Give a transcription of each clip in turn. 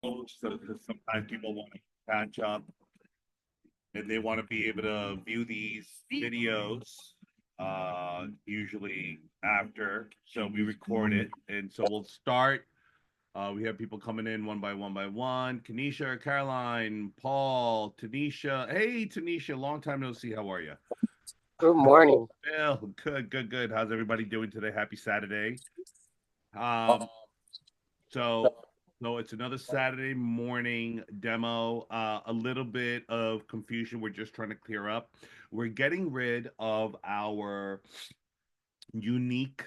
So sometimes people want to catch up and they want to be able to view these videos usually after. So we record it. And so we'll start. We have people coming in one by one by one. Kanisha, Caroline, Paul, Tanisha. Hey, Tanisha, long time no see. How are you? Good morning. Bill, good, good, good. How's everybody doing today? Happy Saturday. Um, So, so it's another Saturday morning demo. A little bit of confusion. We're just trying to clear up. We're getting rid of our unique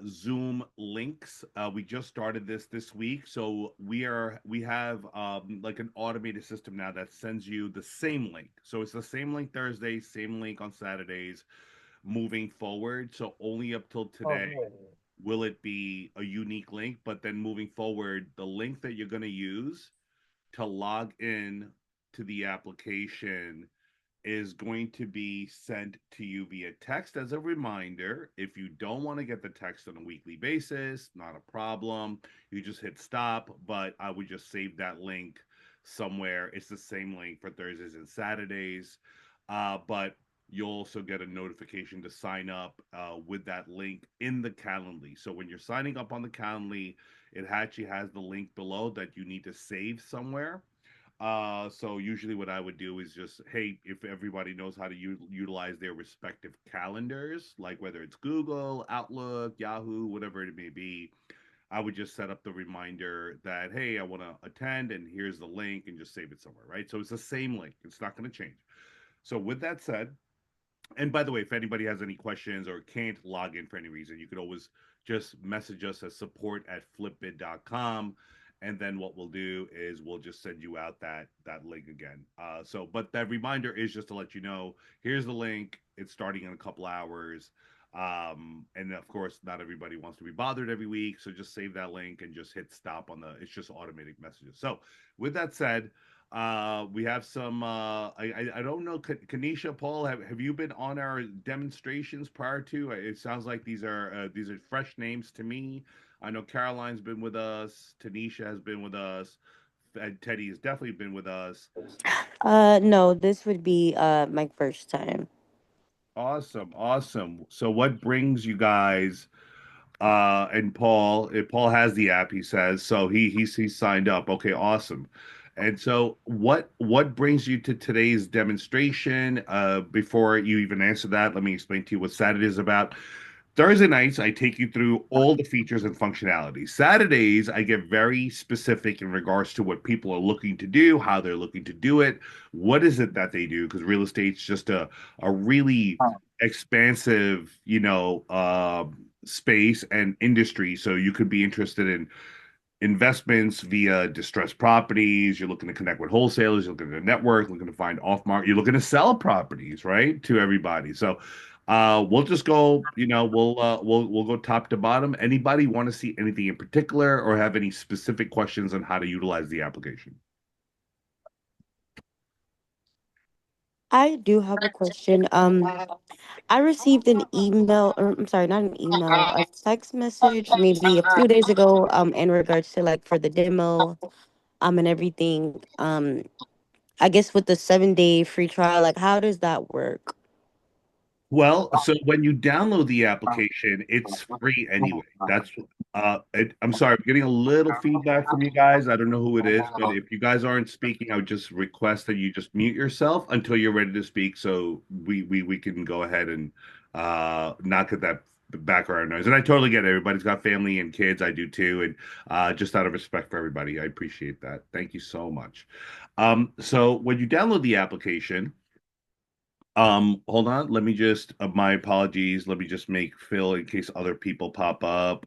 Zoom links. We just started this week, so we have like an automated system now that sends you the same link. So it's the same link Thursday, same link on Saturdays, moving forward. So only up till today will it be a unique link, but then moving forward, the link that you're going to use to log in to the application is going to be sent to you via text as a reminder. If you don't want to get the text on a weekly basis, not a problem. You just hit stop, but I would just save that link somewhere. It's the same link for Thursdays and Saturdays. But you'll also get a notification to sign up with that link in the Calendly. So when you're signing up on the Calendly, it actually has the link below that you need to save somewhere. So usually what I would do is just, hey, if everybody knows how to utilize their respective calendars, like whether it's Google, Outlook, Yahoo, whatever it may be, I would just set up the reminder that, hey, I want to attend and here's the link and just save it somewhere, right? So it's the same link. It's not going to change. So with that said, and by the way, if anybody has any questions or can't log in for any reason, you could always just message us at support@flipbid.com. And then what we'll do is we'll just send you out that link again. But that reminder is just to let you know, here's the link. It's starting in a couple hours. And of course, not everybody wants to be bothered every week. So just save that link and just hit stop on it's just automatic messages. So with that said, we have some. I don't know, Kanisha, Paul. Have you been on our demonstrations prior to? It sounds like these are fresh names to me. I know Caroline's been with us. Tanisha has been with us. And Teddy has definitely been with us. No, this would be my first time. Awesome, awesome. So what brings you guys and Paul, if Paul has the app, he says, so he's signed up. Okay, awesome. And so what brings you to today's demonstration? Before you even answer that, let me explain to you what Saturday is about. Thursday nights, I take you through all the features and functionality. Saturdays, I get very specific in regards to what people are looking to do, how they're looking to do it, what is it that they do, because real estate's just a really expansive, space and industry. So you could be interested in investments via distressed properties. You're looking to connect with wholesalers. You're looking to network, looking to find off market. You're looking to sell properties, right, to everybody. So we'll just go. We'll go top to bottom. Anybody want to see anything in particular or have any specific questions on how to utilize the application? I do have a question. I received an email, or I'm sorry, not an email, a text message maybe a few days ago, in regards to like for the demo, and everything. I guess with the 7 day free trial, like how does that work? Well, so when you download the application, it's free anyway. I'm sorry, I'm getting a little feedback from you guys. I don't know who it is, but if you guys aren't speaking, I would just request that you just mute yourself until you're ready to speak, so we can go ahead and not get that background noise. And I totally get it. Everybody's got family and kids. I do too, and just out of respect for everybody, I appreciate that. Thank you so much. So when you download the application. Hold on. Let me just, my apologies. Let me just make Phil, in case other people pop up,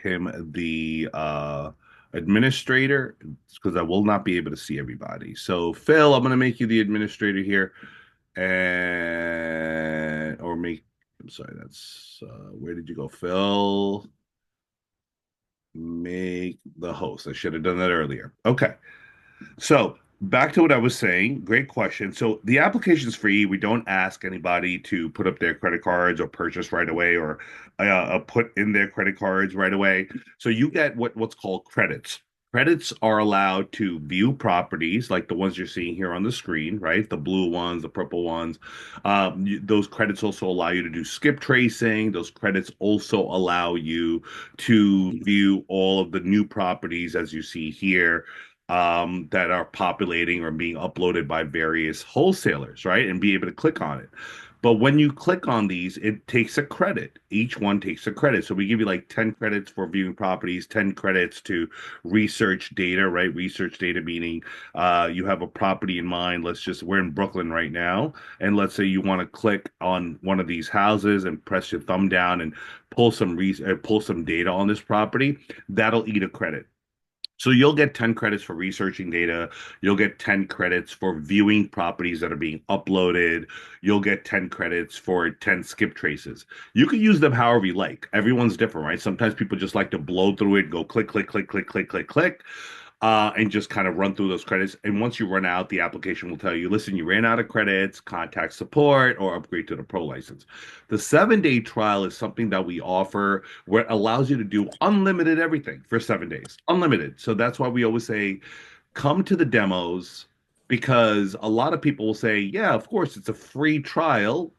him the administrator, because I will not be able to see everybody. So, Phil, I'm going to make you the administrator here, and or make. I'm sorry. That's where did you go, Phil? Make the host. I should have done that earlier. Okay. So back to what I was saying. Great question. So the application is free. We don't ask anybody to put up their credit cards or purchase right away or put in their credit cards right away. So you get what's called credits. Credits are allowed to view properties like the ones you're seeing here on the screen, right? The blue ones, the purple ones. Those credits also allow you to do skip tracing. Those credits also allow you to view all of the new properties, as you see here, that are populating or being uploaded by various wholesalers, right? And be able to click on it. But when you click on these, it takes a credit. Each one takes a credit. So we give you like 10 credits for viewing properties, 10 credits to research data, right? Research data meaning you have a property in mind. We're in Brooklyn right now. And let's say you want to click on one of these houses and press your thumb down and pull some data on this property. That'll eat a credit. So you'll get 10 credits for researching data. You'll get 10 credits for viewing properties that are being uploaded. You'll get 10 credits for 10 skip traces. You can use them however you like. Everyone's different, right? Sometimes people just like to blow through it, go click, click, click, click, click, click, click, and just kind of run through those credits. And once you run out, the application will tell you, listen, you ran out of credits, contact support or upgrade to the pro license. The 7 day trial is something that we offer where it allows you to do unlimited everything for 7 days, unlimited. So that's why we always say, come to the demos because a lot of people will say, yeah, of course, it's a free trial.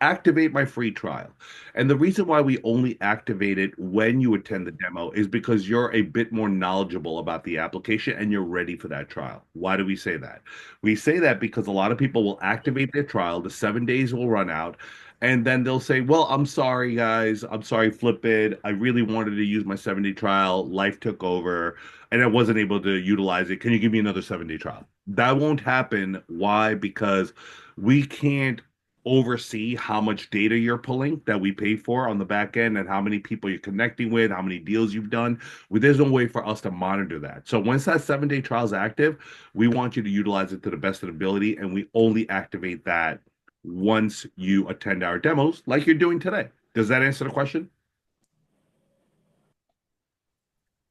Activate my free trial. And the reason why we only activate it when you attend the demo is because you're a bit more knowledgeable about the application and you're ready for that trial. Why do we say that? We say that because a lot of people will activate their trial, the 7 days will run out. And then they'll say, well, I'm sorry, guys. I'm sorry, FlippBidd. I really wanted to use my 7 day trial. Life took over and I wasn't able to utilize it. Can you give me another 7 day trial? That won't happen. Why? Because we can't oversee how much data you're pulling that we pay for on the back end and how many people you're connecting with, how many deals you've done. There's no way for us to monitor that. So once that 7 day trial is active, we want you to utilize it to the best of the ability, and we only activate that once you attend our demos, like you're doing today. Does that answer the question?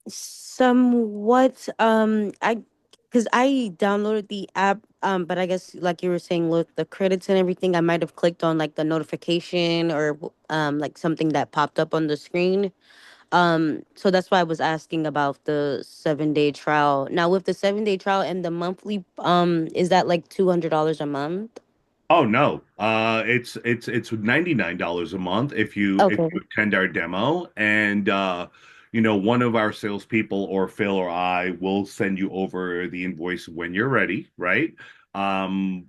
Somewhat. I because I downloaded the app, but I guess like you were saying with the credits and everything, I might have clicked on like the notification or like something that popped up on the screen. So that's why I was asking about the 7 day trial. Now with the 7 day trial and the monthly, is that like $200 a month? Oh no. It's $99 a month if Okay. you attend our demo, and one of our salespeople or Phil or I will send you over the invoice when you're ready, right?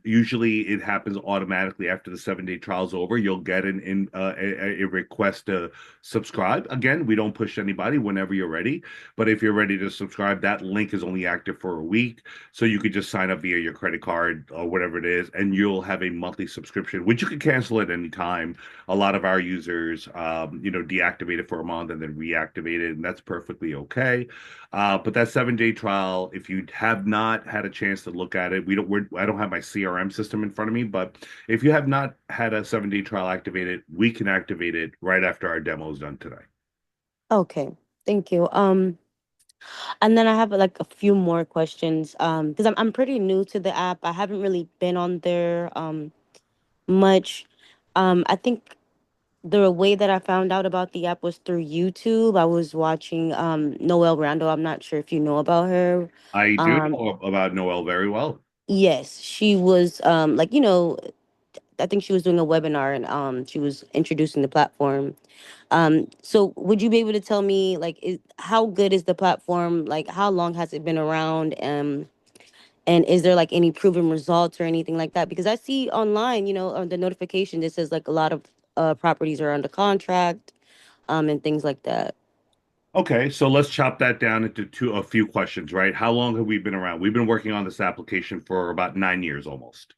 Usually it happens automatically after the 7 day trial's over. You'll get a request to subscribe. Again, we don't push anybody whenever you're ready, but if you're ready to subscribe, that link is only active for a week. So you could just sign up via your credit card or whatever it is, and you'll have a monthly subscription, which you can cancel at any time. A lot of our users, deactivate it for a month and then reactivate it, and that's perfectly okay. But that 7 day trial, if you have not had a chance to look at it, I don't have my CRM system in front of me, but if you have not had a 7 day trial activated, we can activate it right after our demo is done today. Okay. Thank you. And then I have like a few more questions. Because I'm pretty new to the app. I haven't really been on there much. I think the way that I found out about the app was through YouTube. I was watching Noelle Randall. I'm not sure if you know about her. I do Um, know about Noel very well. yes, she was like, I think she was doing a webinar and she was introducing the platform. So would you be able to tell me like how good is the platform? Like how long has it been around? And is there like any proven results or anything like that? Because I see online, on the notification, it says like a lot of properties are under contract, and things like that. Okay, so let's chop that down into a few questions, right? How long have we been around? We've been working on this application for about 9 years almost.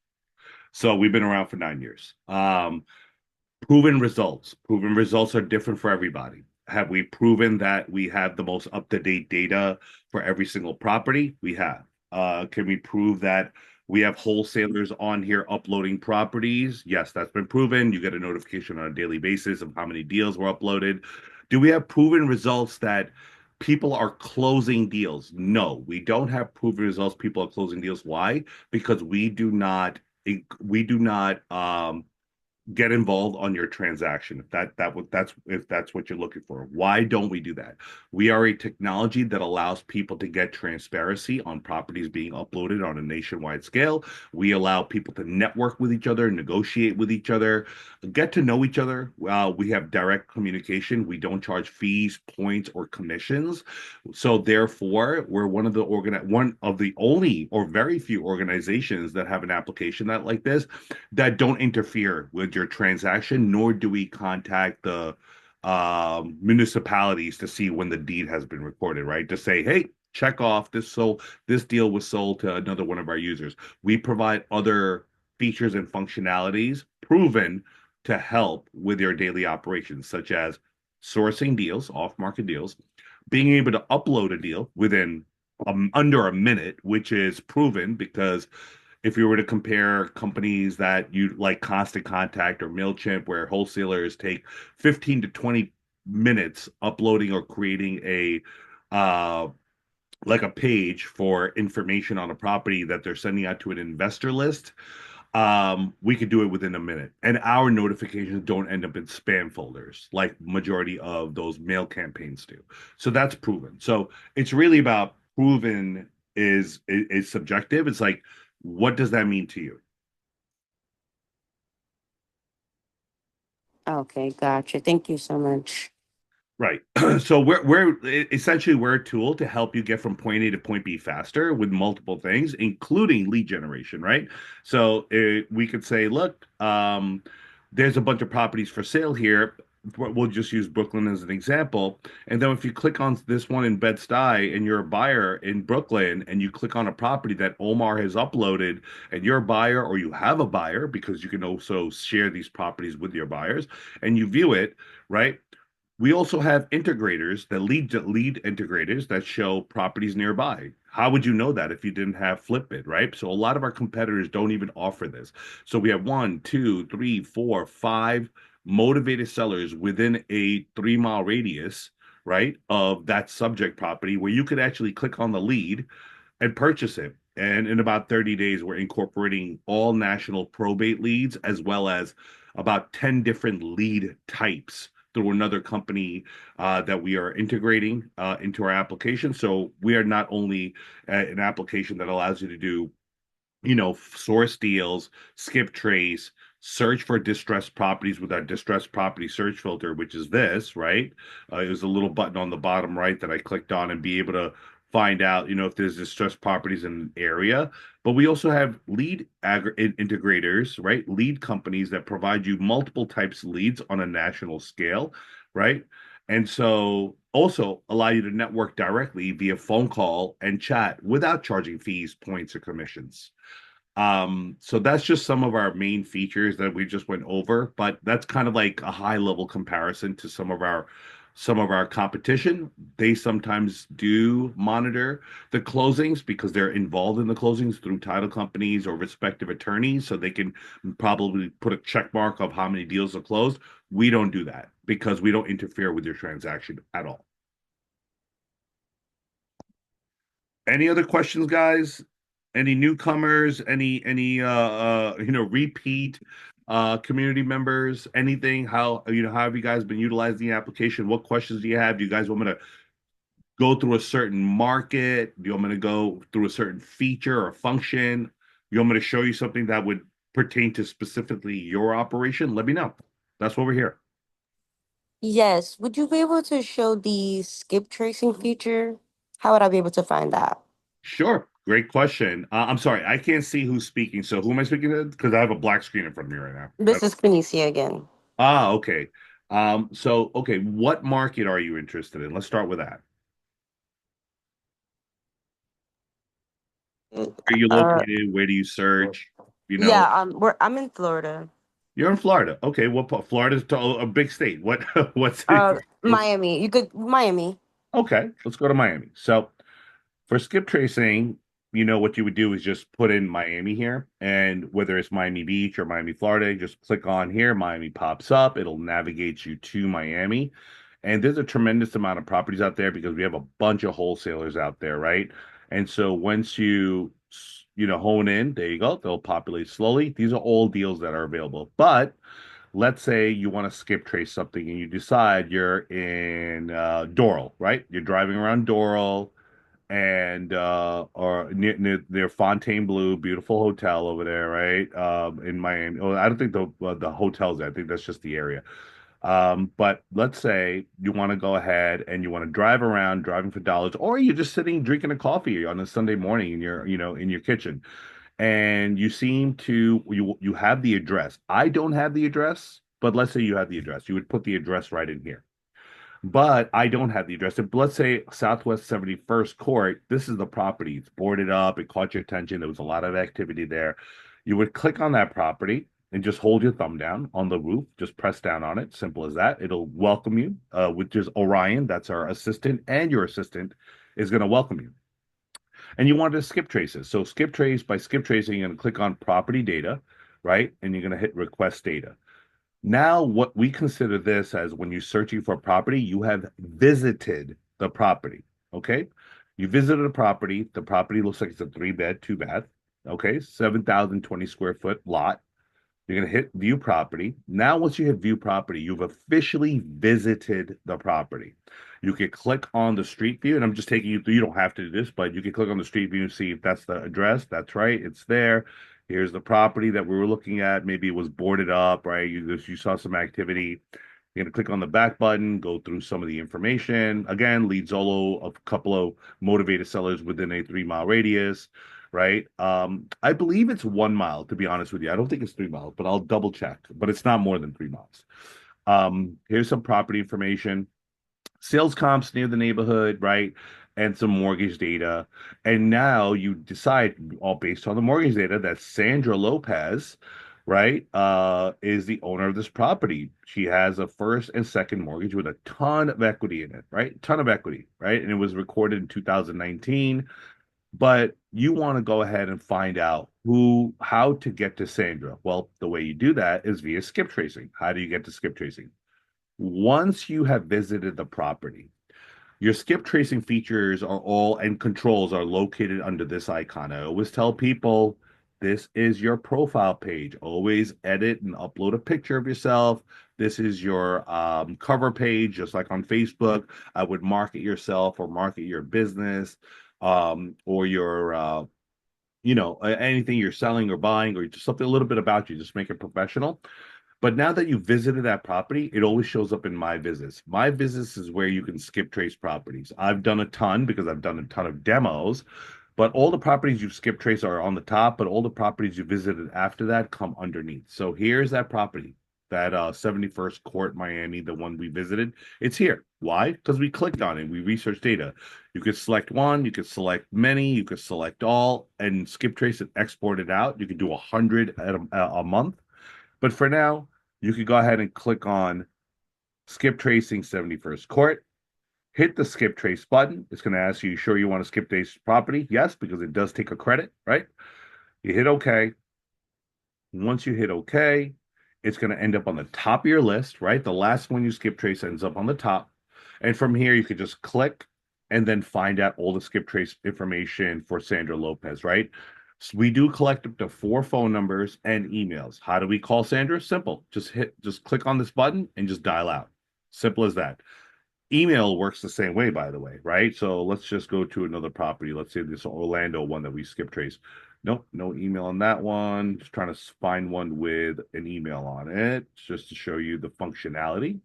So we've been around for 9 years. Proven results. Proven results are different for everybody. Have we proven that we have the most up-to-date data for every single property? We have. Can we prove that we have wholesalers on here uploading properties? Yes, that's been proven. You get a notification on a daily basis of how many deals were uploaded. Do we have proven results that people are closing deals? No, we don't have proven results people are closing deals. Why? Because we do not get involved on your transaction if that's what you're looking for. Why don't we do that? We are a technology that allows people to get transparency on properties being uploaded on a nationwide scale. We allow people to network with each other, negotiate with each other, get to know each other. We have direct communication. We don't charge fees, points, or commissions. So therefore, we're one of the only or very few organizations that have an application that like this that don't interfere with your transaction, nor do we contact the municipalities to see when the deed has been recorded, right? To say, hey, check off this deal was sold to another one of our users. We provide other features and functionalities proven to help with your daily operations, such as sourcing deals, off-market deals, being able to upload a deal within under a minute, which is proven because if you were to compare companies that you like Constant Contact or MailChimp, where wholesalers take 15 to 20 minutes uploading or creating uh like a page for information on a property that they're sending out to an investor list, we could do it within a minute. And our notifications don't end up in spam folders like majority of those mail campaigns do. So that's proven. So it's really about proven is subjective. It's like, what does that mean to you? Okay, gotcha. Thank you so much. Right. So we're essentially we're a tool to help you get from point A to point B faster with multiple things, including lead generation, right? So we could say, look, there's a bunch of properties for sale here. We'll just use Brooklyn as an example. And then if you click on this one in Bed-Stuy and you're a buyer in Brooklyn and you click on a property that Omar has uploaded and you're a buyer or you have a buyer because you can also share these properties with your buyers and you view it, right? We also have integrators that lead integrators that show properties nearby. How would you know that if you didn't have FlippBidd, right? So a lot of our competitors don't even offer this. So we have one, two, three, four, five motivated sellers within a 3 mile radius, right, of that subject property where you could actually click on the lead and purchase it. And in about 30 days, we're incorporating all national probate leads as well as about 10 different lead types through another company that we are integrating into our application. So we are not only an application that allows you to do source deals, skip trace, search for distressed properties with our distressed property search filter, which is this, right? There's a little button on the bottom right that I clicked on and be able to find out, if there's distressed properties in an area. But we also have integrators, right? Lead companies that provide you multiple types of leads on a national scale, right? And so also allow you to network directly via phone call and chat without charging fees, points, or commissions. So that's just some of our main features that we just went over, but that's kind of like a high level comparison to some of our competition. They sometimes do monitor the closings because they're involved in the closings through title companies or respective attorneys, so they can probably put a check mark of how many deals are closed. We don't do that because we don't interfere with your transaction at all. Any other questions, guys? Any newcomers? Any repeat community members? Anything? How have you guys been utilizing the application? What questions do you have? Do you guys want me to go through a certain market? Do you want me to go through a certain feature or function? You want me to show you something that would pertain to specifically your operation? Let me know. That's what we're here. Yes. Would you be able to show the skip tracing feature? How would I be able to find that? Sure. Great question. I'm sorry, I can't see who's speaking. So who am I speaking to? Because I have a black screen in front of me right now. This is Quinicia again. Okay. Okay, what market are you interested in? Let's start with that. Where are you Uh, located? Where do you search? You know, yeah. I'm in Florida. you're in Florida. Okay, what part? Florida's a big state. What's it? Miami. You could Miami. Okay, let's go to Miami. So for skip tracing, what you would do is just put in Miami here, and whether it's Miami Beach or Miami, Florida, just click on here. Miami pops up. It'll navigate you to Miami. And there's a tremendous amount of properties out there because we have a bunch of wholesalers out there, right? And so once you hone in, there you go, they'll populate slowly. These are all deals that are available. But Let's say you want to skip trace something and you decide you're in Doral, right? You're driving around Doral and or near Fontainebleau, beautiful hotel over there, right? In Miami. Oh, I don't think the hotel's there. I think that's just the area. But let's say you want to go ahead and you want to drive around, driving for dollars, or you're just sitting drinking a coffee on a Sunday morning in your, in your kitchen, and you seem to you have the address. I don't have the address, but let's say you have the address. You would put the address right in here. But I don't have the address. If, let's say Southwest 71st Court, this is the property. It's boarded up. It caught your attention. There was a lot of activity there. You would click on that property and just hold your thumb down on the roof. Just press down on it. Simple as that. It'll welcome you, which is Orion. That's our assistant, and your assistant is going to welcome you. And you want to skip traces. So skip trace by skip tracing, you're going to click on property data, right? And you're going to hit request data. Now, what we consider this as when you're searching for a property, you have visited the property. Okay. You visited a property. The property looks like it's a 3-bed, 2-bath. Okay. 7,020 square foot lot. You're going to hit view property. Now, once you hit view property, you've officially visited the property. You can click on the street view, and I'm just taking you through. You don't have to do this, but you can click on the street view and see if that's the address. That's right. It's there. Here's the property that we were looking at. Maybe it was boarded up, right? You saw some activity. You're going to click on the back button, go through some of the information. Again, lead Zolo, a couple of motivated sellers within a 3-mile radius, right? I believe it's 1 mile, to be honest with you. I don't think it's 3 miles, but I'll double check. But it's not more than 3 miles. Here's some property information, sales comps near the neighborhood, right? And some mortgage data. And now you decide, all based on the mortgage data, that Sandra Lopez, right, is the owner of this property. She has a first and second mortgage with a ton of equity in it, right? Ton of equity, right? And it was recorded in 2019. But you want to go ahead and find out how to get to Sandra. Well, the way you do that is via skip tracing. How do you get to skip tracing? Once you have visited the property, your skip tracing features are all and controls are located under this icon. I always tell people this is your profile page. Always edit and upload a picture of yourself. This is your cover page, just like on Facebook. I would market yourself or market your business, or your anything you're selling or buying, or just something a little bit about you. Just make it professional. But now that you visited that property, it always shows up in My Visits. My Visits is where you can skip trace properties. I've done a ton because I've done a ton of demos, but all the properties you've skip traced are on the top, but all the properties you visited after that come underneath. So here's that property, that 71st Court, Miami, the one we visited. It's here. Why? Because we clicked on it. We researched data. You could select one, you could select many, you could select all, and skip trace and export it out. You could do 100 a month. But for now, you could go ahead and click on skip tracing 71st Court, hit the skip trace button. It's going to ask you, sure you want to skip trace property? Yes, because it does take a credit, right? You hit OK. Once you hit OK, it's going to end up on the top of your list, right? The last one you skip trace ends up on the top. And from here, you could just click and then find out all the skip trace information for Sandra Lopez, right? So we do collect up to 4 phone numbers and emails. How do we call Sandra? Simple. Just click on this button and just dial out. Simple as that. Email works the same way, by the way, right? So let's just go to another property. Let's say this Orlando one that we skip trace. Nope, no email on that one. Just trying to find one with an email on it, just to show you the functionality.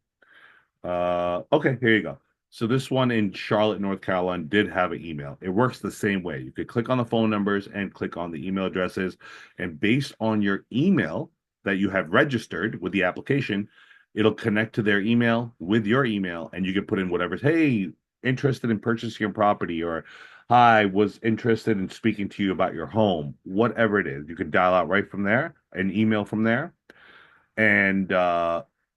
Okay, here you go. So this one in Charlotte, North Carolina did have an email. It works the same way. You could click on the phone numbers and click on the email addresses. And based on your email that you have registered with the application, it'll connect to their email with your email, and you can put in whatever's, hey, interested in purchasing your property, or hi, was interested in speaking to you about your home, whatever it is. You can dial out right from there, an email from there. And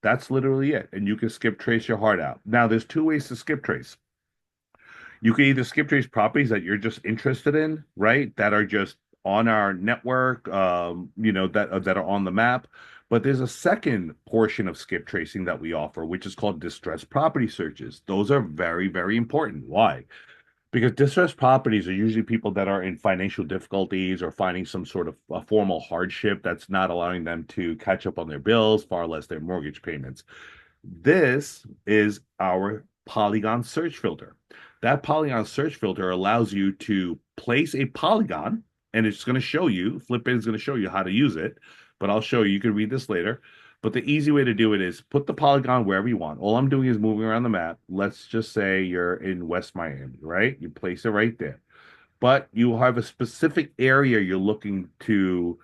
that's literally it. And you can skip trace your heart out. Now, there's 2 ways to skip trace. You can either skip trace properties that you're just interested in, right? That are just on our network, that are on the map. But there's a second portion of skip tracing that we offer, which is called distressed property searches. Those are very, very important. Why? Because distressed properties are usually people that are in financial difficulties or finding some sort of formal hardship that's not allowing them to catch up on their bills, far less their mortgage payments. This is our polygon search filter. That polygon search filter allows you to place a polygon, and it's going to show you, FlippBidd is going to show you how to use it, but I'll show you. You can read this later. But the easy way to do it is put the polygon wherever you want. All I'm doing is moving around the map. Let's just say you're in West Miami, right? You place it right there. But you have a specific area you're looking to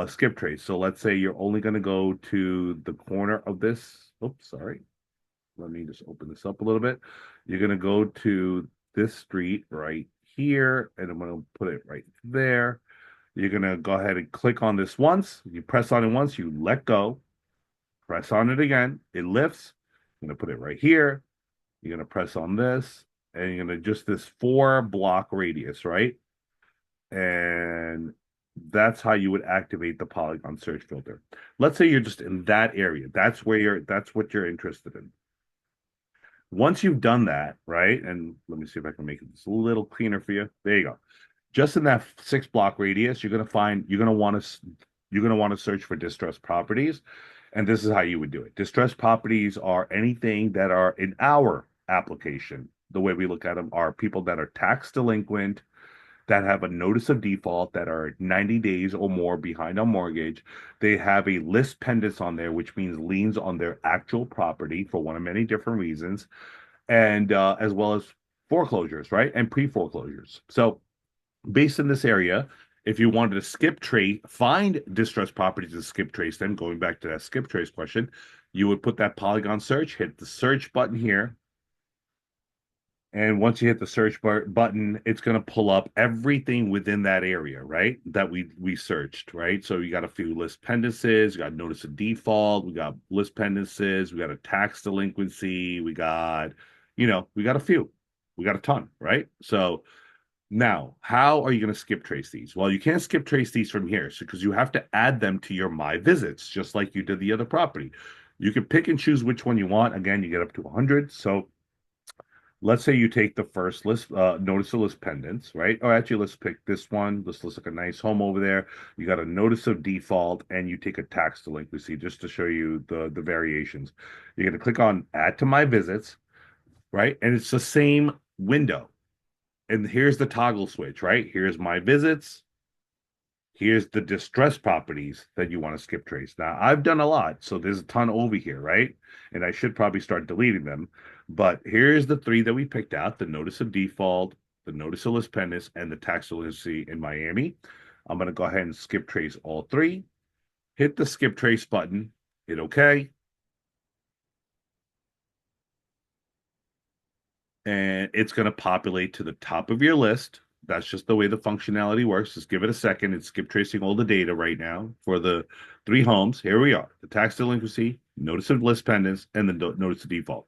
skip trace. So let's say you're only going to go to the corner of this. Oops, sorry. Let me just open this up a little bit. You're going to go to this street right here, and I'm going to put it right there. You're going to go ahead and click on this once. You press on it once, you let go, press on it again. It lifts. I'm going to put it right here. You're going to press on this, and you're going to just this 4 block radius, right? And that's how you would activate the polygon search filter. Let's say you're just in that area. That's what you're interested in. Once you've done that, right? And let me see if I can make it just a little cleaner for you. There you go. Just in that 6 block radius, you're gonna want to search for distressed properties. And this is how you would do it. Distressed properties are anything that are in our application. The way we look at them are people that are tax delinquent, that have a notice of default, that are 90 days or more behind on mortgage. They have a list pendants on there, which means liens on their actual property for one of many different reasons, and as well as foreclosures, right? And pre-foreclosures. So based in this area, if you wanted to skip trace, find distressed properties to skip trace, then going back to that skip trace question, you would put that polygon search, hit the search button here, and once you hit the search button, it's going to pull up everything within that area, right? That we searched, right? So you got a few list pendences, you got notice of default, we got list pendences, we got a tax delinquency, we got a few, we got a ton, right? So now, how are you going to skip trace these? Well, you can't skip trace these from here, so because you have to add them to your My Visits, just like you did the other property. You can pick and choose which one you want. Again, you get up to 100. So let's say you take the first list, notice of list pendants, right? Or actually, let's pick this one. This looks like a nice home over there. You got a notice of default, and you take a tax delinquency just to show you the variations. You're going to click on Add to My Visits, right? And it's the same window. And here's the toggle switch, right? Here's My Visits. Here's the distressed properties that you want to skip trace. Now, I've done a lot, so there's a ton over here, right? And I should probably start deleting them. But here's the 3 that we picked out: the notice of default, the notice of list pendants, and the tax delinquency in Miami. I'm going to go ahead and skip trace all 3. Hit the skip trace button, hit OK, and it's going to populate to the top of your list. That's just the way the functionality works. Just give it a second. It's skip tracing all the data right now for the 3 homes. Here we are: the tax delinquency, notice of list pendants, and the notice of default.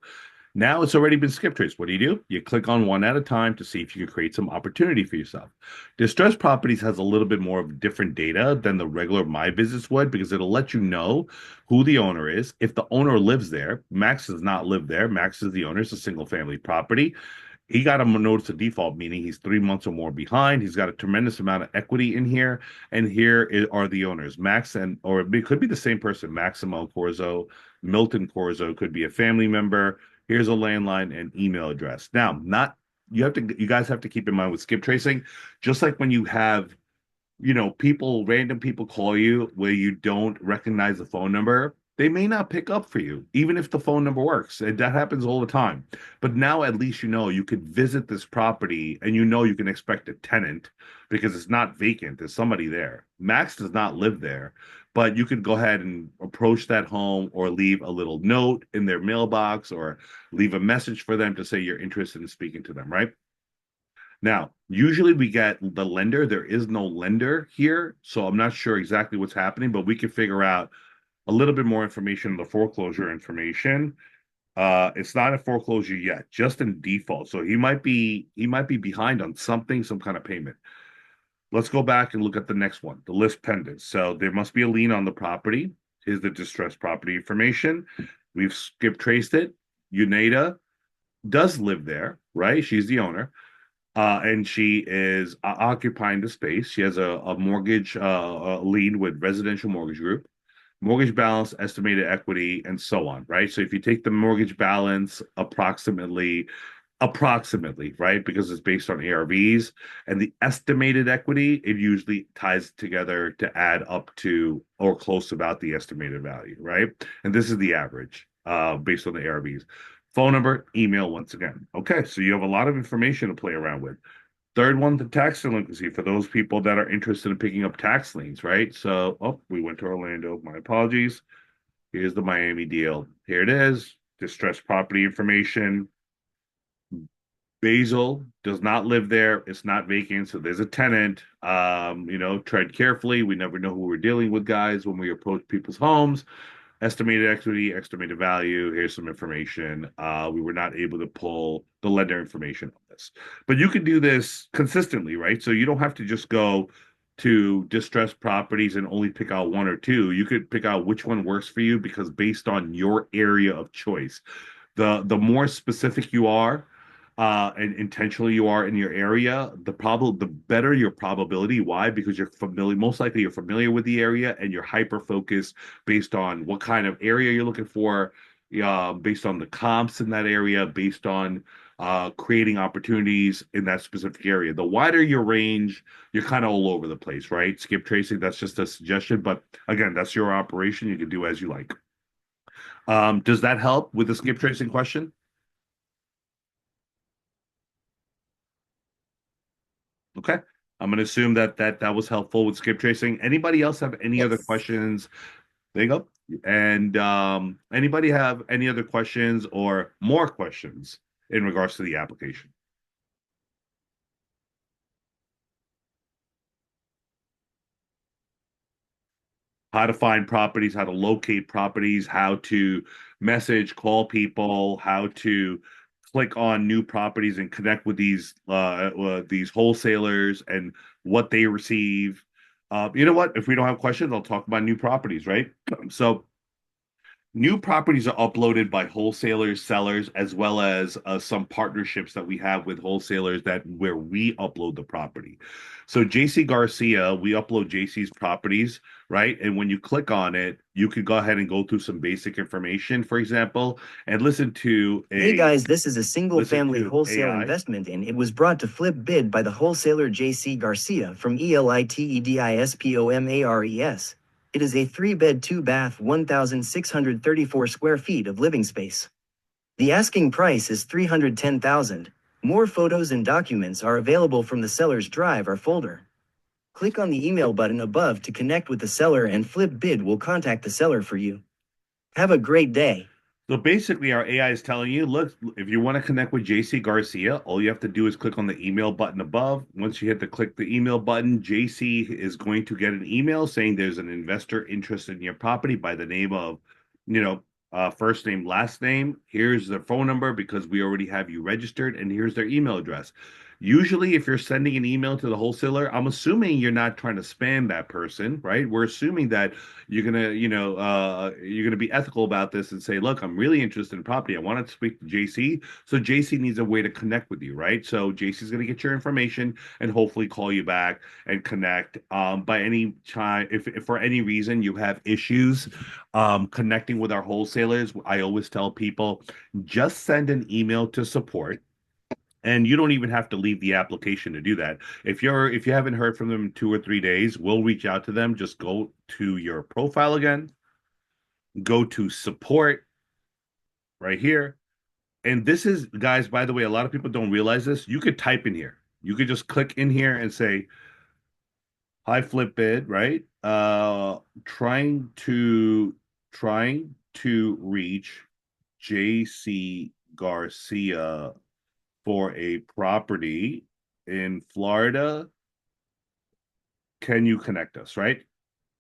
Now it's already been skip traced. What do? You click on one at a time to see if you can create some opportunity for yourself. Distressed Properties has a little bit more of different data than the regular My Visits would, because it'll let you know who the owner is. If the owner lives there, Max does not live there. Max is the owner. It's a single family property. He got a notice of default, meaning he's 3 months or more behind. He's got a tremendous amount of equity in here, and are the owners, Max, or it could be the same person, Maximo Corzo, Milton Corzo could be a family member. Here's a landline and email address. Now, not you guys have to keep in mind with skip tracing, just like when you have random people call you where you don't recognize the phone number, they may not pick up for you, even if the phone number works. And that happens all the time. But now at least you could visit this property and you can expect a tenant because it's not vacant. There's somebody there. Max does not live there, but you could go ahead and approach that home or leave a little note in their mailbox or leave a message for them to say you're interested in speaking to them, right? Now, usually we get the lender. There is no lender here, so I'm not sure exactly what's happening, but we can figure out a little bit more information on the foreclosure information. It's not a foreclosure yet, just in default. So he might be behind on something, some kind of payment. Let's go back and look at the next one, the list pendants. So there must be a lien on the property. Here's the distressed property information. We've skip traced it. UNEDA, does live there, right? She's the owner, and she is occupying the space. She has a mortgage lien with Residential Mortgage Group, mortgage balance, estimated equity, and so on, right? So if you take the mortgage balance approximately, right? Because it's based on ARVs and the estimated equity, it usually ties together to add up to or close about the estimated value, right? And this is the average based on the ARVs. Phone number, email once again. Okay, so you have a lot of information to play around with. Third one, the tax delinquency for those people that are interested in picking up tax liens, right? So, oh, we went to Orlando. My apologies. Here's the Miami deal. Here it is. Distressed property information. Basil does not live there. It's not vacant, so there's a tenant. Tread carefully. We never know who we're dealing with, guys, when we approach people's homes. Estimated equity, estimated value. Here's some information. We were not able to pull the lender information on this, but you can do this consistently, right? So you don't have to just go to distressed properties and only pick out one or two. You could pick out which one works for you because based on your area of choice, the more specific you are and intentional you are in your area, the better your probability. Why? Because you're familiar, most likely you're familiar with the area and you're hyper focused based on what kind of area you're looking for, based on the comps in that area, based on creating opportunities in that specific area. The wider your range, you're kind of all over the place, right? Skip tracing, that's just a suggestion, but again, that's your operation. You can do as you like. Does that help with the skip tracing question? Okay. I'm going to assume that was helpful with skip tracing. Anybody else have any other Yes. questions? There you go. And anybody have any other questions or more questions in regards to the application? How to find properties, how to locate properties, how to message, call people, how to click on new properties and connect with these wholesalers and what they receive. You know what? If we don't have questions, I'll talk about new properties, right? So new properties are uploaded by wholesalers, sellers, as well as some partnerships that we have with wholesalers that where we upload the property. So JC Garcia, we upload JC's properties, right? And when you click on it, you could go ahead and go through some basic information, for example, and Hey guys, this is a single listen family to wholesale AI. investment and it was brought to FlippBidd by the wholesaler JC Garcia from ELITEDISPOMARES. It is a 3-bed 2-bath 1,634 square feet of living space. The asking price is $310,000. More photos and documents are available from the seller's drive or folder. Click on the email button above to connect with the seller and FlippBidd will contact the seller for you. Have a great day. So basically, our AI is telling you, look, if you want to connect with JC Garcia, all you have to do is click on the email button above. Once you hit the click the email button, JC is going to get an email saying there's an investor interested in your property by the name of, first name, last name. Here's their phone number because we already have you registered, and here's their email address. Usually, if you're sending an email to the wholesaler, I'm assuming you're not trying to spam that person, right? We're assuming that you're gonna be ethical about this and say, look, I'm really interested in property. I want to speak to JC. So JC needs a way to connect with you, right? So JC's gonna get your information and hopefully call you back and connect. By any time, if for any reason you have issues connecting with our wholesalers, I always tell people just send an email to support and you don't even have to leave the application to do that. If you haven't heard from them in 2 or 3 days, we'll reach out to them. Just go to your profile again, go to support right here. And this is, guys, by the way, a lot of people don't realize this. You could type in here. You could just click in here and say, hi, FlippBid, right? Trying to reach JC Garcia for a property in Florida. Can you connect us, right?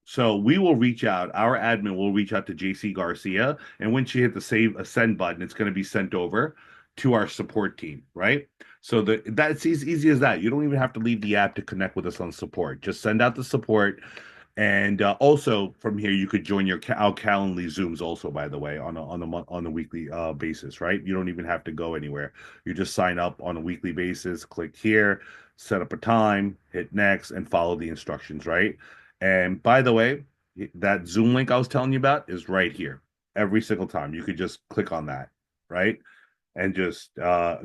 So we will reach out, our admin will reach out to JC Garcia. And once you hit the save a send button, it's going to be sent over to our support team, right? So that's as easy as that. You don't even have to leave the app to connect with us on support. Just send out the support And also from here, you could join our Calendly Zooms also, by the way, on a weekly basis, right? You don't even have to go anywhere. You just sign up on a weekly basis, click here, set up a time, hit next, and follow the instructions, right? And by the way, that Zoom link I was telling you about is right here. Every single time, you could just click on that, right? And just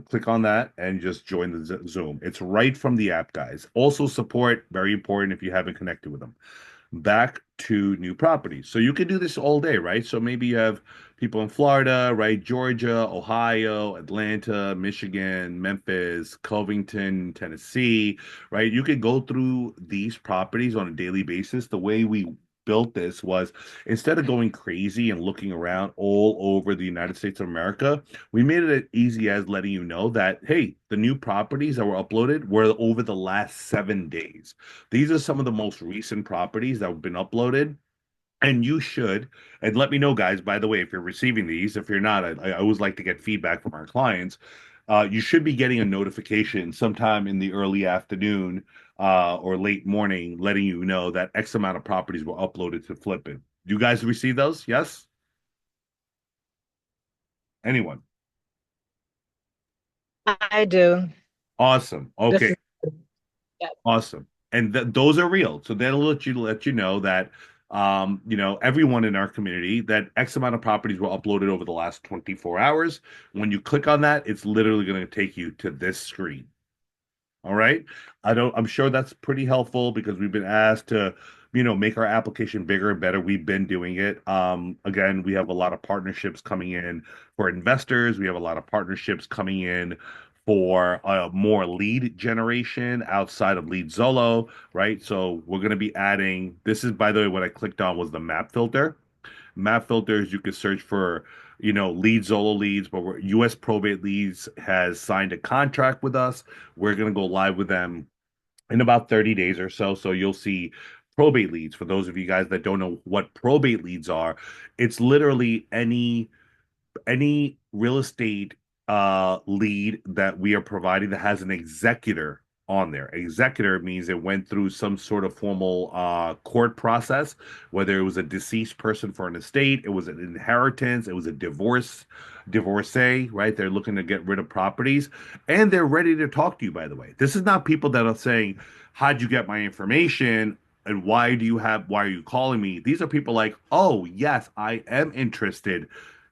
click on that and just join the Zoom. It's right from the app, guys. Also, support, very important if you haven't connected with them. Back to new properties. So you can do this all day, right? So maybe you have people in Florida, right? Georgia, Ohio, Atlanta, Michigan, Memphis, Covington, Tennessee, right? You could go through these properties on a daily basis. The way we built this was instead of going crazy and looking around all over the United States of America, we made it as easy as letting you know that, hey, the new properties that were uploaded were over the last 7 days. These are some of the most recent properties that have been uploaded. And you should, and let me know, guys, by the way, if you're receiving these. If you're not, I always like to get feedback from our clients. You should be getting a notification sometime in the early afternoon or late morning letting you know that X amount of properties were uploaded to FlippBidd. You guys receive those? Yes? Anyone? I do. Awesome. This Okay. is yeah. Awesome. And those are real. So that'll let you know that everyone in our community that X amount of properties were uploaded over the last 24 hours. When you click on that, it's literally going to take you to this screen. All right. I'm sure that's pretty helpful because we've been asked to, make our application bigger and better. We've been doing it. Again, we have a lot of partnerships coming in for investors. We have a lot of partnerships coming in for more lead generation outside of Lead Zolo, right? So we're going to be adding, this is, by the way, what I clicked on was the map filter. Map filters, you could search for, lead Zolo leads, but US Probate Leads has signed a contract with us. We're going to go live with them in about 30 days or so. So you'll see probate leads. For those of you guys that don't know what probate leads are, it's literally any real estate lead that we are providing that has an executor on there. Executor means it went through some sort of formal court process, whether it was a deceased person for an estate, it was an inheritance, it was a divorcee, right? They're looking to get rid of properties and they're ready to talk to you, by the way. This is not people that are saying, how'd you get my information? And why are you calling me? These are people like, oh, yes, I am interested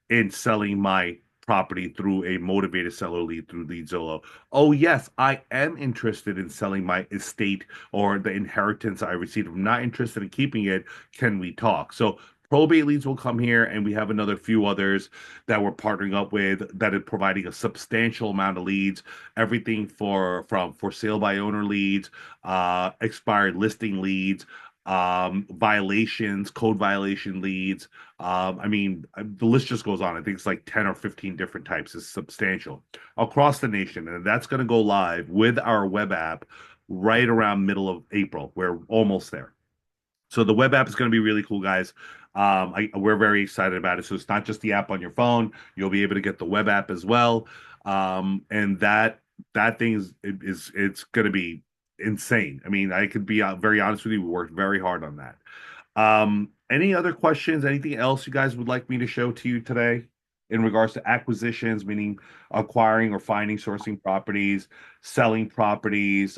in selling my property through a motivated seller lead through Lead Zillow. Oh, yes, I am interested in selling my estate or the inheritance I received. I'm not interested in keeping it. Can we talk? So probate leads will come here, and we have another few others that we're partnering up with that are providing a substantial amount of leads. Everything from for sale by owner leads, expired listing leads, violations, code violation leads, I mean, the list just goes on. I think it's like 10 or 15 different types. It's substantial across the nation. And that's going to go live with our web app right around middle of April. We're almost there. So the web app is going to be really cool, guys. We're very excited about it. So it's not just the app on your phone. You'll be able to get the web app as well. And that thing is it's going to be insane. I mean, I could be very honest with you. We worked very hard on that. Any other questions? Anything else you guys would like me to show to you today in regards to acquisitions, meaning acquiring or finding, sourcing properties, selling properties,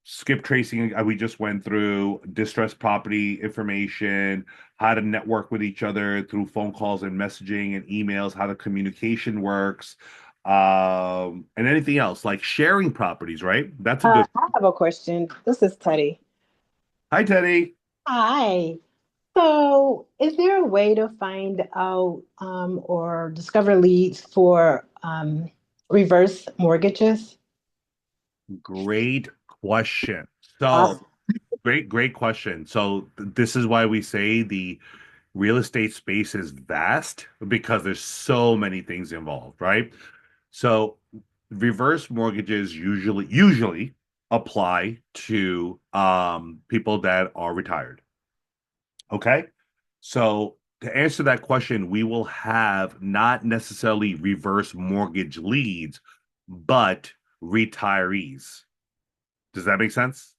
skip tracing, we just went through distressed property information, how to network with each other through phone calls and messaging and emails, how the communication works, and anything else like sharing properties, right? That's a good. I have a question. This is Teddy. Hi, Teddy. Hi. So, is there a way to find out or discover leads for reverse mortgages? Great question. So, Awesome. great question. So, this is why we say the real estate space is vast because there's so many things involved, right? So, reverse mortgages usually apply to people that are retired. Okay? So, to answer that question, we will have not necessarily reverse mortgage leads, but retirees. Does that make sense?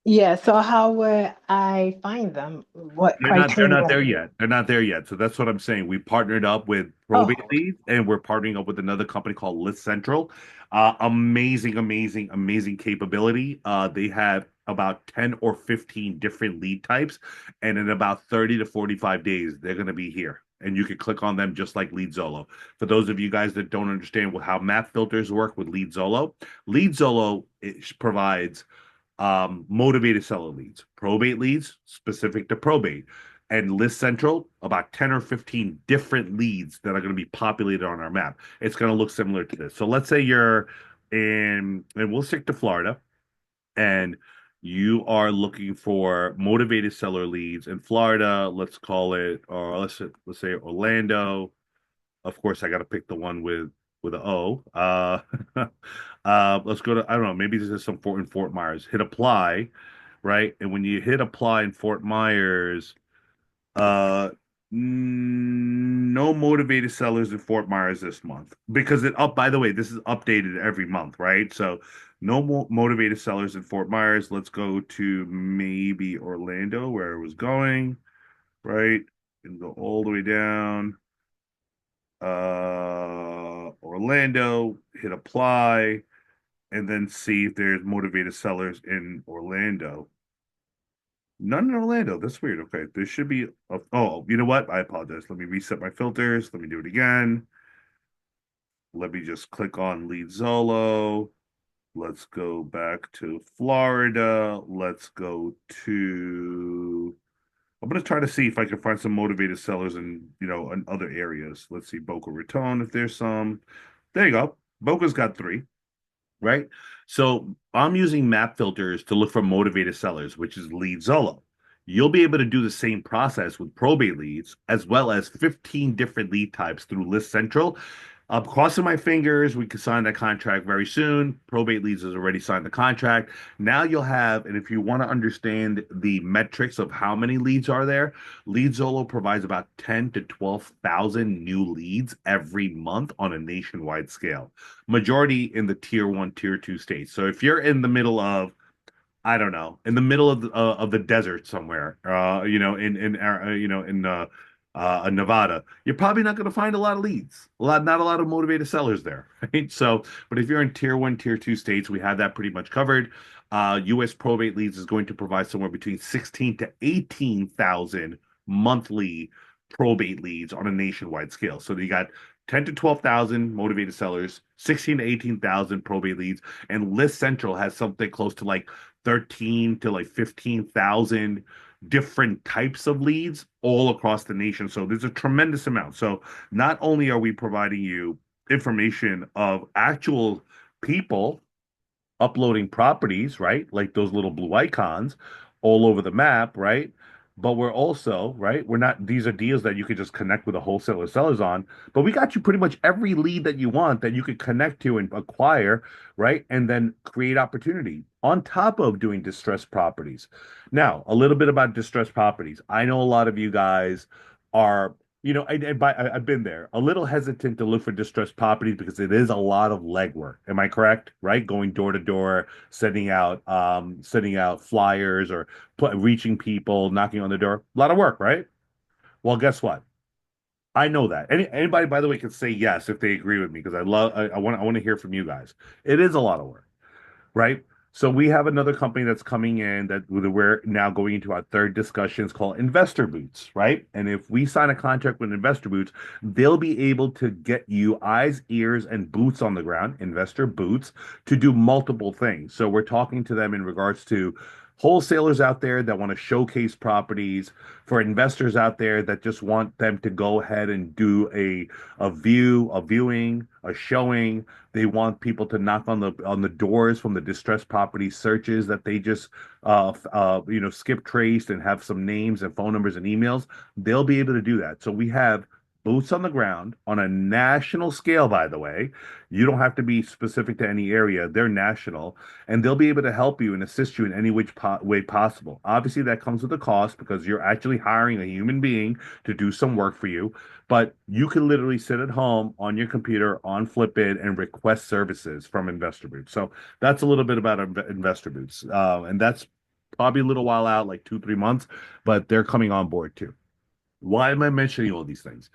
Yeah, so how would I find them? What They're criteria? not there yet. They're not there yet. So that's what I'm saying. We partnered up with Probate Oh, Lead, and we're partnering up with another company called List Central. Amazing, amazing, amazing capability. They have about 10 or 15 different lead types, and in about 30 to 45 days, they're going to be here. And you can click on them just like Lead Zolo. For those of you guys that don't understand how map filters work with Lead Zolo provides motivated seller leads, probate leads specific to probate, and List Central about 10 or 15 different leads that are going to be populated on our map. It's going to look similar to this. So let's say you're and we'll stick to Florida, and you are looking for motivated seller leads in Florida. Let's call it, or let's say Orlando. Of course, I got to pick the one with an O. Let's go to, I don't know, maybe this is some Fort Myers. Hit apply, right? And when you hit apply in Fort Myers, uh, no motivated sellers in Fort Myers this month because it up. By the way, this is updated every month, right? So no more motivated sellers in Fort Myers. Let's go to maybe Orlando, where it was going, right? And go all the way down. Orlando, hit apply, and then see if there's motivated sellers in Orlando. None in Orlando. That's weird. Okay, there should be. Oh, you know what? I apologize. Let me reset my filters. Let me do it again. Let me just click on Lead Zolo. Let's go back to Florida. Let's go to. I'm gonna try to see if I can find some motivated sellers in other areas. Let's see Boca Raton if there's some. There you go. Boca's got three, right? So I'm using map filters to look for motivated sellers, which is Lead Zolo. You'll be able to do the same process with probate leads, as well as 15 different lead types through List Central. I'm crossing my fingers. We can sign that contract very soon. Probate Leads has already signed the contract. Now you'll have, and if you want to understand the metrics of how many leads are there, LeadZolo provides about 10 to 12,000 new leads every month on a nationwide scale, majority in the tier one, tier two states. So if you're in the middle of, I don't know, in the middle of the desert somewhere, Nevada, you're probably not going to find a lot of leads, not a lot of motivated sellers there, right? So, but if you're in tier one, tier two states, we have that pretty much covered. U.S. probate leads is going to provide somewhere between 16 to 18,000 monthly probate leads on a nationwide scale. So you got 10 to 12,000 motivated sellers, 16 to 18,000 probate leads, and List Central has something close to like 13 to like 15,000 different types of leads all across the nation. So there's a tremendous amount. So not only are we providing you information of actual people uploading properties, right? Like those little blue icons all over the map, right? But we're also, right? We're not, these are deals that you could just connect with a wholesaler sellers on, but we got you pretty much every lead that you want that you could connect to and acquire, right? And then create opportunity on top of doing distressed properties. Now, a little bit about distressed properties. I know a lot of you guys are I've been there, a little hesitant to look for distressed properties because it is a lot of legwork. Am I correct? Right? Going door to door, sending out flyers or reaching people, knocking on the door. A lot of work, right? Well, guess what? I know that. Anybody, by the way, can say yes if they agree with me because I want to hear from you guys. It is a lot of work, right? So we have another company that's coming in that we're now going into our third discussion. It's called Investor Boots, right? And if we sign a contract with Investor Boots, they'll be able to get you eyes, ears, and boots on the ground, Investor Boots, to do multiple things. So we're talking to them in regards to wholesalers out there that want to showcase properties, for investors out there that just want them to go ahead and do a viewing, a showing. They want people to knock on the doors from the distressed property searches that they just skip traced and have some names and phone numbers and emails. They'll be able to do that. So we have boots on the ground on a national scale, by the way. You don't have to be specific to any area. They're national, and they'll be able to help you and assist you in any which way possible. Obviously, that comes with a cost because you're actually hiring a human being to do some work for you. But you can literally sit at home on your computer on FlippBidd and request services from Investor Boots. So that's a little bit about Investor Boots, and that's probably a little while out, like 2, 3 months, but they're coming on board too. Why am I mentioning all these things?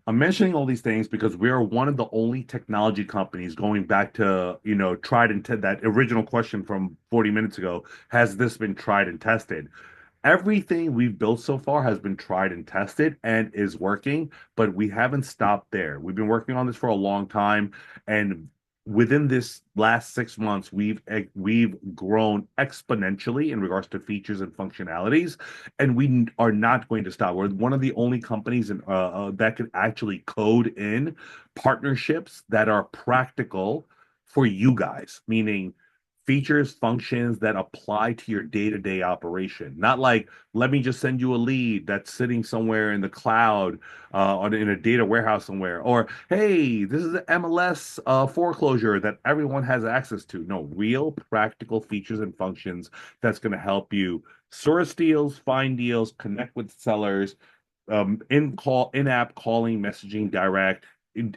I'm mentioning all these things because we are one of the only technology companies going back to, tried and that original question from 40 minutes ago. Has this been tried and tested? Everything we've built so far has been tried and tested and is working, but we haven't stopped there. We've been working on this for a long time, and within this last 6 months, we've grown exponentially in regards to features and functionalities, and we are not going to stop. We're one of the only companies that can actually code in partnerships that are practical for you guys, meaning features, functions that apply to your day-to-day operation. Not like, let me just send you a lead that's sitting somewhere in the cloud, in a data warehouse somewhere, or hey, this is an MLS foreclosure that everyone has access to. No, real practical features and functions that's going to help you source deals, find deals, connect with sellers, in-app calling, messaging, direct,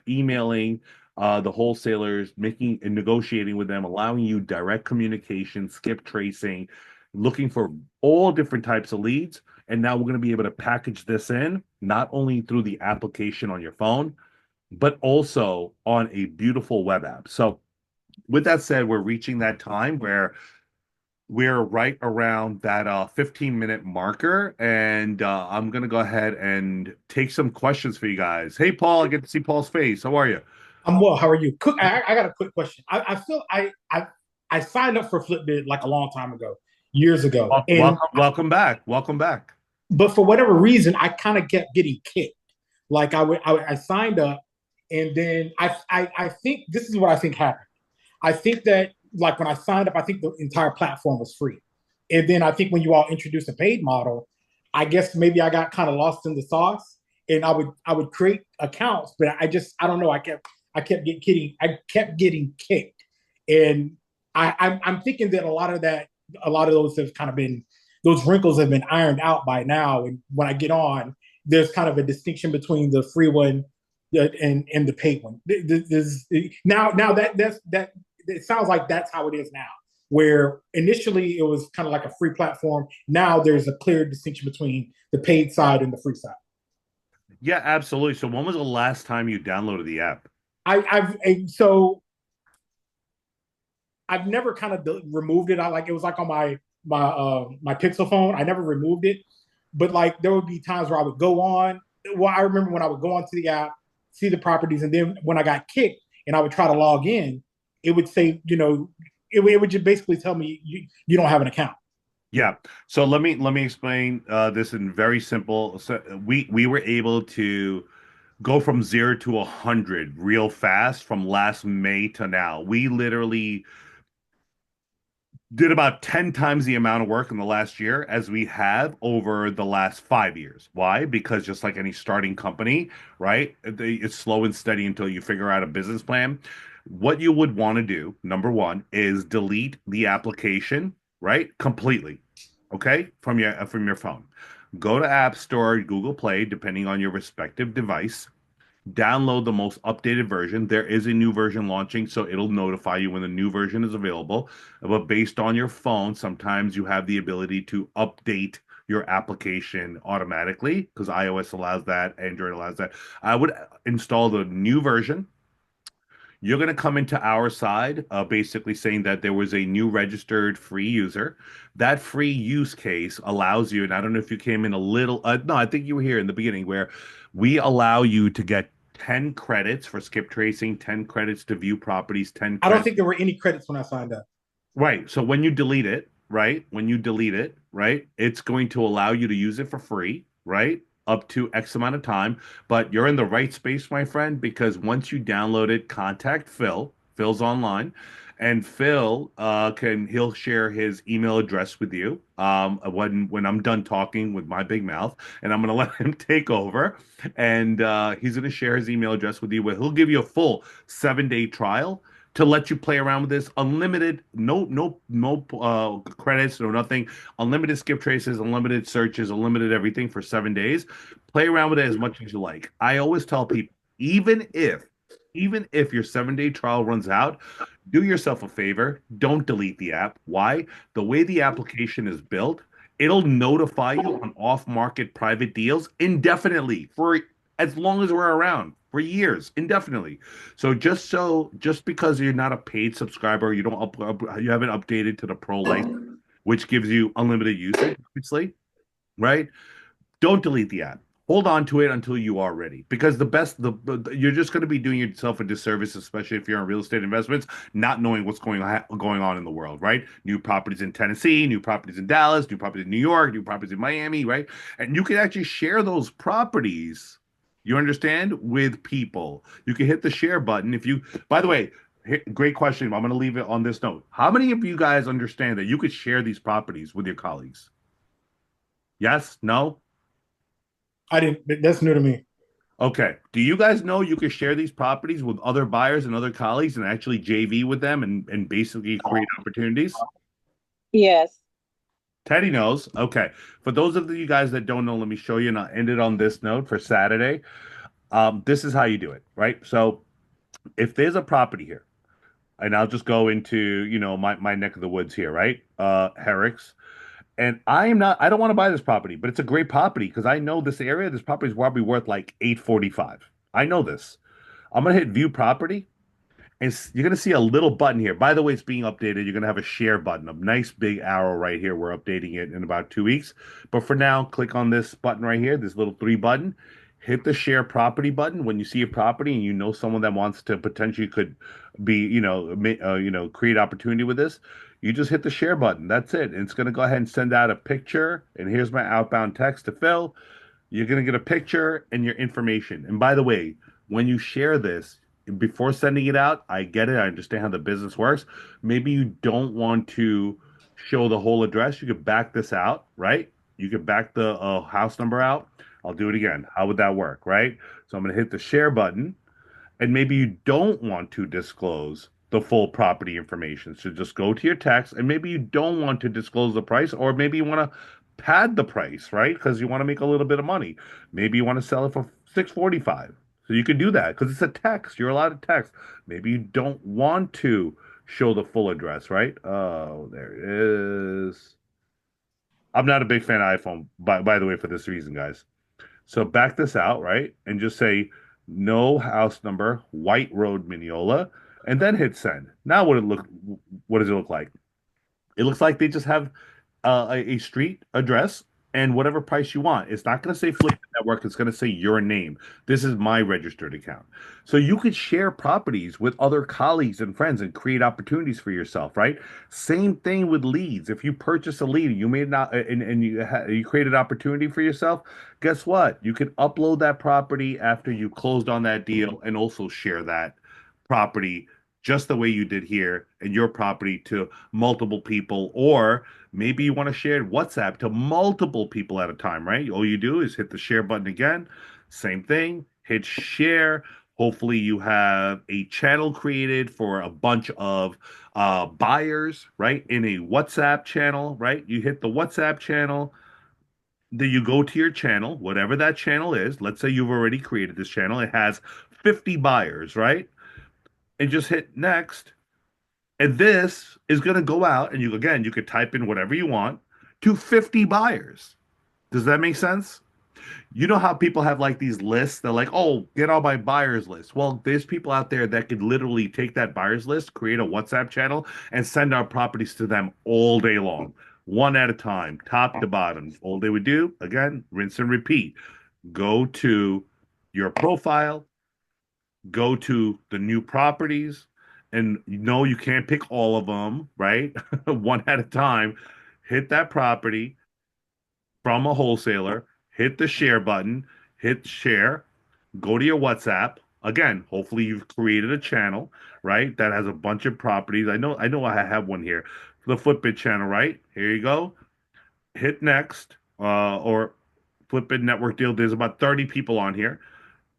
emailing the wholesalers, making and negotiating with them, allowing you direct communication, skip tracing, looking for all different types of leads. And now we're going to be able to package this in not only through the application on your phone, but also on a beautiful web app. So, with that said, we're reaching that time where we're right around that 15-minute marker, and I'm gonna go ahead and take some questions for you guys. Hey, Paul, I get to see Paul's face. How are you? I'm well. How are you? I got a quick question. I feel I signed up for FlippBidd like a long time ago, years ago, and Welcome back. Welcome back. but for whatever reason, I kind of kept getting kicked. Like I signed up, and then I think this is what I think happened. I think that like when I signed up, I think the entire platform was free, and then I think when you all introduced a paid model, I guess maybe I got kind of lost in the sauce, and I would create accounts, but I don't know. I kept getting kicked, and I'm thinking that a lot of those have kind of been those wrinkles have been ironed out by now. And when I get on, there's kind of a distinction between the free one and the paid one. Now that it sounds like that's how it is now. Where initially it was kind of like a free platform. Now there's a clear distinction between the paid side and the free side. Yeah, absolutely. So when was the last time you downloaded the app? So I've never kind of removed it. I like it was like on my Pixel phone. I never removed it, but like there would be times where I would go on. Well, I remember when I would go onto the app, see the properties, and then when I got kicked and I would try to log in, it would say, it would just basically tell me you don't have an account. Yeah. So let me explain this in very simple. So we were able to go from 0 to 100 real fast from last May to now. We literally did about 10 times the amount of work in the last year as we have over the last 5 years. Why? Because just like any starting company, right? It's slow and steady until you figure out a business plan. What you would want to do, number one, is delete the application, right? Completely. Okay? From your phone. Go to App Store, Google Play, depending on your respective device, download the most updated version. There is a new version launching, so it'll notify you when the new version is available. But based on your phone, sometimes you have the ability to update your application automatically because iOS allows that, Android allows that. I would install the new version. You're going to come into our side, basically saying that there was a new registered free user. That free use case allows you, and I don't know if you came in a little, no, I think you were here in the beginning where we allow you to get 10 credits for skip tracing, 10 credits to view properties, 10 I don't credits. think there were any credits when I signed up. Right. So when you delete it, right? When you delete it, right? It's going to allow you to use it for free, right? Up to X amount of time. But you're in the right space, my friend, because once you download it, contact Phil. Phil's online. And Phil he'll share his email address with you when I'm done talking with my big mouth, and I'm gonna let him take over. And he's gonna share his email address with you. Where he'll give you a full 7-day trial to let you play around with this unlimited, no credits, no nothing, unlimited skip traces, unlimited searches, unlimited everything for 7 days. Play around with it as much as you like. I always tell people, even if your 7-day trial runs out, Do yourself a favor. Don't delete the app. Why? The way the application is built, it'll notify you on off-market private deals indefinitely for as long as we're around, for years, indefinitely. Just because you're not a paid subscriber, you haven't updated to the pro license, which gives you unlimited usage, obviously, right? Don't delete the app. Hold on to it until you are ready, because you're just going to be doing yourself a disservice, especially if you're in real estate investments, not knowing what's going on in the world, right? New properties in Tennessee, new properties in Dallas, new properties in New York, new properties in Miami, right? And you can actually share those properties. You understand, with people. You can hit the share button if you. By the way, great question. I'm going to leave it on this note. How many of you guys understand that you could share these properties with your colleagues? Yes? No? I didn't. That's new to me. Okay. Do you guys know you can share these properties with other buyers and other colleagues and actually JV with them and basically create opportunities? Yes. Teddy knows. Okay. For those of you guys that don't know, let me show you, and I'll end it on this note for Saturday. This is how you do it, right? So if there's a property here, and I'll just go into, my neck of the woods here, right? Herrick's. And I don't want to buy this property, but it's a great property because I know this area. This property is probably worth like 845. I know this. I'm gonna hit view property, and you're gonna see a little button here. By the way, it's being updated. You're gonna have a share button, a nice big arrow right here. We're updating it in about 2 weeks. But for now, click on this button right here, this little three button. Hit the share property button when you see a property and you know someone that wants to potentially could be, create opportunity with this. You just hit the share button. That's it. And it's gonna go ahead and send out a picture. And here's my outbound text to Phil. You're going to get a picture and your information. And by the way, when you share this, before sending it out, I get it. I understand how the business works. Maybe you don't want to show the whole address. You could back this out, right? You could back the house number out. I'll do it again. How would that work, right? So I'm going to hit the share button, and maybe you don't want to disclose the full property information. So just go to your text, and maybe you don't want to disclose the price, or maybe you want to pad the price, right? Because you want to make a little bit of money. Maybe you want to sell it for 645. So you can do that because it's a text. You're allowed to text. Maybe you don't want to show the full address, right? Oh, there it is. I'm not a big fan of iPhone, by the way, for this reason, guys. So back this out, right? And just say no house number, White Road, Mineola, and then hit send. Now what does it look like? It looks like they just have a street address and whatever price you want. It's not going to say Flip Network. It's going to say your name. This is my registered account. So you could share properties with other colleagues and friends and create opportunities for yourself, right? Same thing with leads. If you purchase a lead, you made not and you created opportunity for yourself. Guess what? You can upload that property after you closed on that deal and also share that property just the way you did here and your property to multiple people, or maybe you want to share WhatsApp to multiple people at a time, right? All you do is hit the share button again. Same thing, hit share. Hopefully, you have a channel created for a bunch of buyers, right? In a WhatsApp channel, right? You hit the WhatsApp channel. Then you go to your channel, whatever that channel is. Let's say you've already created this channel. It has 50 buyers, right? And just hit next. And this is going to go out, and you could type in whatever you want to 50 buyers. Does that make sense? You know how people have like these lists? They're like, oh, get all my buyers list. Well, there's people out there that could literally take that buyers list, create a WhatsApp channel, and send our properties to them all day long, one at a time, top to bottom. All they would do, again, rinse and repeat. Go to your profile, go to the new properties, and no, you can't pick all of them, right? One at a time. Hit that property from a wholesaler, hit the share button, hit share, go to your WhatsApp. Again, hopefully you've created a channel, right? That has a bunch of properties. I know I have one here. The FlippBidd channel, right? Here you go. Hit next, or FlippBidd network deal. There's about 30 people on here.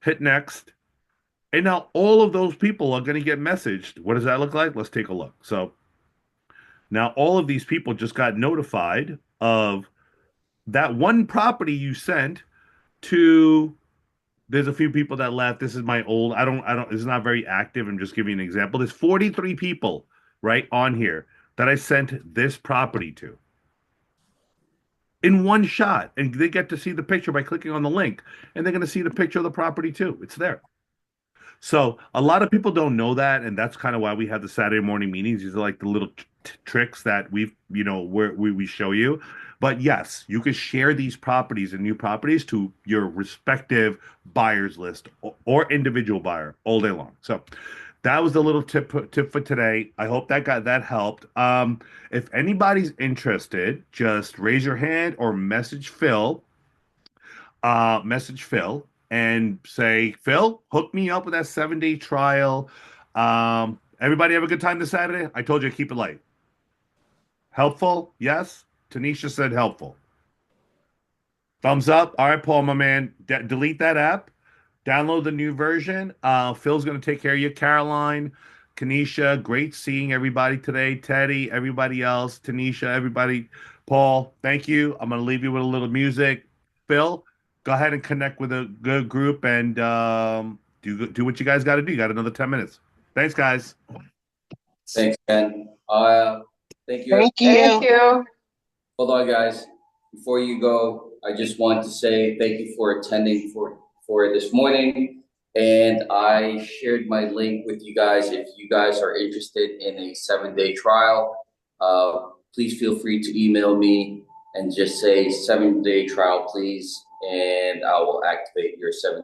Hit next. And now all of those people are going to get messaged. What does that look like? Let's take a look. So now all of these people just got notified of that one property you sent to There's a few people that left. This is my old. I don't. It's not very active. I'm just giving you an example. There's 43 people right on here that I sent this property to in one shot, and they get to see the picture by clicking on the link, and they're going to see the picture of the property too. It's there. So a lot of people don't know that, and that's kind of why we have the Saturday morning meetings. These are like the little tricks that we've, where we show you. But yes, you can share these properties and new properties to your respective buyers list or individual buyer all day long. So that was the little tip for today. I hope that helped. If anybody's interested, just raise your hand or message Phil and say, Phil, hook me up with that 7-day trial. Everybody have a good time this Saturday? I told you to keep it light. Helpful? Yes? Tanisha said helpful. Thumbs up. All right, Paul, my man. Delete that app. Download the new version. Phil's going to take care of you. Caroline, Kanisha, great seeing everybody today. Teddy, everybody else. Tanisha, everybody. Paul, thank you. I'm going to leave you with a little music. Phil, go ahead and connect with a good group and do what you guys got to do. You got another 10 minutes. Thanks, guys. Thanks, Ken. Thank you. Thank you. Thank you. Hold on, guys. Before you go, I just want to say thank you for attending for this morning. And I shared my link with you guys. If you guys are interested in a 7-day trial, please feel free to email me and just say 7-day trial, please, and I will activate your 7